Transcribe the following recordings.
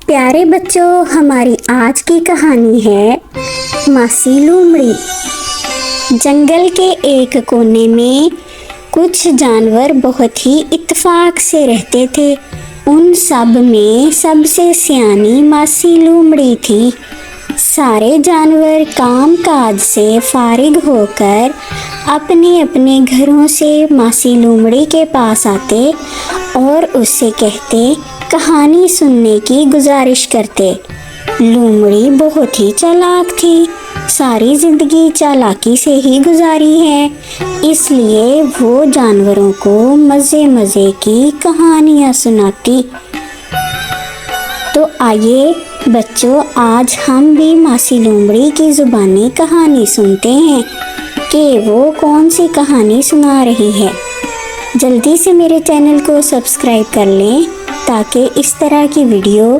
प्यारे बच्चों, हमारी आज की कहानी है मासी लोमड़ी। जंगल के एक कोने में कुछ जानवर बहुत ही इत्तेफाक से रहते थे। उन सब में सबसे सियानी मासी लोमड़ी थी। सारे जानवर काम काज से फारिग होकर अपने अपने घरों से मासी लोमड़ी के पास आते और उससे कहते, कहानी सुनने की गुजारिश करते। लोमड़ी बहुत ही चालाक थी, सारी जिंदगी चालाकी से ही गुजारी है, इसलिए वो जानवरों को मज़े मज़े की कहानियाँ सुनाती। तो आइए बच्चों, आज हम भी मासी लोमड़ी की ज़ुबानी कहानी सुनते हैं कि वो कौन सी कहानी सुना रही है। जल्दी से मेरे चैनल को सब्सक्राइब कर लें ताकि इस तरह की वीडियो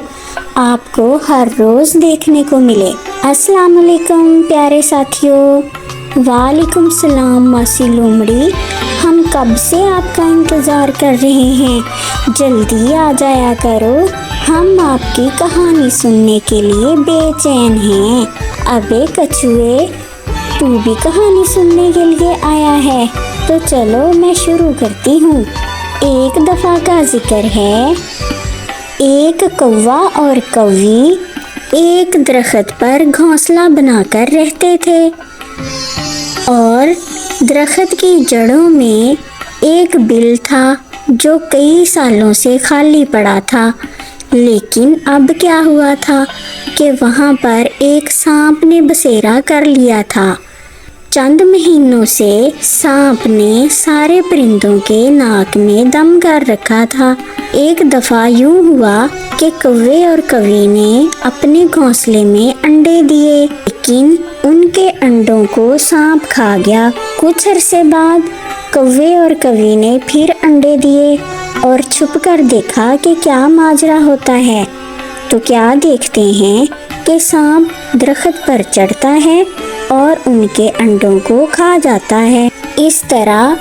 आपको हर रोज़ देखने को मिले। अस्सलाम वालेकुम प्यारे साथियों। वालेकुम सलाम मासी लोमड़ी, हम कब से आपका इंतज़ार कर रहे हैं, जल्दी आ जाया करो, हम आपकी कहानी सुनने के लिए बेचैन हैं। अबे कछुए, तू भी कहानी सुनने के लिए आया है? तो चलो मैं शुरू करती हूँ। एक दफ़ा का जिक्र है, एक कौवा और कौवी एक दरख्त पर घोंसला बनाकर रहते थे और दरख्त की जड़ों में एक बिल था जो कई सालों से खाली पड़ा था। लेकिन अब क्या हुआ था कि वहाँ पर एक सांप ने बसेरा कर लिया था। चंद महीनों से सांप ने सारे परिंदों के नाक में दम कर रखा था। एक दफ़ा यूं हुआ कि कौवे और कौवी ने अपने घोंसले में अंडे दिए, लेकिन उनके अंडों को सांप खा गया। कुछ अरसे बाद कौवे और कौवी ने फिर अंडे दिए और छुपकर देखा कि क्या माजरा होता है। तो क्या देखते हैं कि सांप दरख्त पर चढ़ता है और उनके अंडों को खा जाता है। इस तरह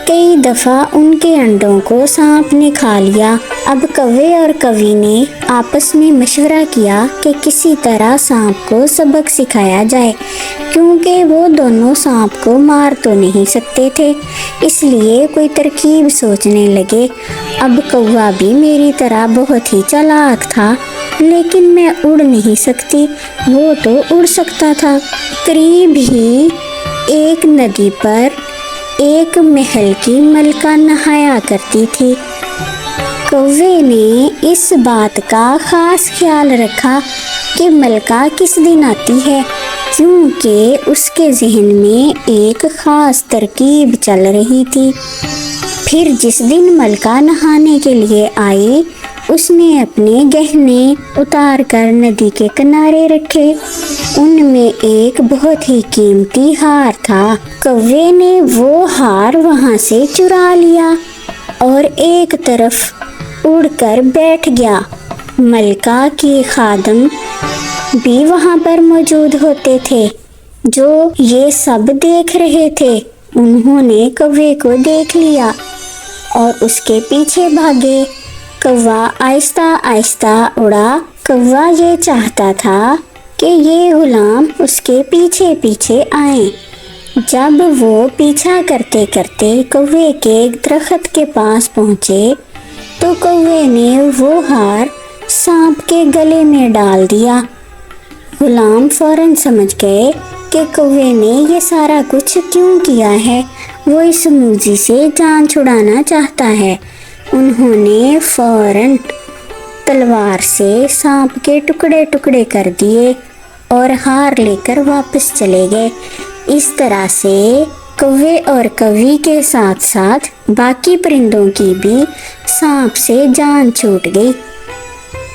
कई दफ़ा उनके अंडों को सांप ने खा लिया। अब कौवे और कौवी ने आपस में मशवरा किया कि किसी तरह सांप को सबक सिखाया जाए, क्योंकि वो दोनों सांप को मार तो नहीं सकते थे, इसलिए कोई तरकीब सोचने लगे। अब कौवा भी मेरी तरह बहुत ही चालाक था, लेकिन मैं उड़ नहीं सकती, वो तो उड़ सकता था। करीब ही एक नदी पर एक महल की मलका नहाया करती थी। कौवे ने इस बात का ख़ास ख्याल रखा कि मलका किस दिन आती है, क्योंकि उसके जहन में एक ख़ास तरकीब चल रही थी। फिर जिस दिन मलका नहाने के लिए आई, उसने अपने गहने उतार कर नदी के किनारे रखे। उनमें एक बहुत ही कीमती हार था। कौवे ने वो हार वहाँ से चुरा लिया और एक तरफ उड़कर बैठ गया। मलका के खादम भी वहाँ पर मौजूद होते थे, जो ये सब देख रहे थे। उन्होंने कौवे को देख लिया और उसके पीछे भागे। कौवा आहिस्ता आहिस्ता उड़ा। कौवा ये चाहता था कि ये गुलाम उसके पीछे पीछे आए। जब वो पीछा करते करते कौवे के दरख्त के पास पहुँचे, तो कौवे ने वो हार सांप के गले में डाल दिया। गुलाम फौरन समझ गए कि कौवे ने ये सारा कुछ क्यों किया है। वो इस मूजी से जान छुड़ाना चाहता है। उन्होंने फौरन तलवार से सांप के टुकड़े टुकड़े कर दिए और हार लेकर वापस चले गए। इस तरह से कौवे और कौवी के साथ साथ बाकी परिंदों की भी सांप से जान छूट गई।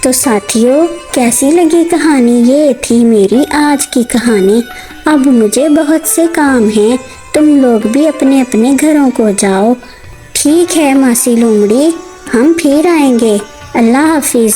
तो साथियों, कैसी लगी कहानी? ये थी मेरी आज की कहानी। अब मुझे बहुत से काम हैं, तुम लोग भी अपने अपने घरों को जाओ। ठीक है मासी लोमड़ी, हम फिर आएंगे। अल्लाह हाफिज़।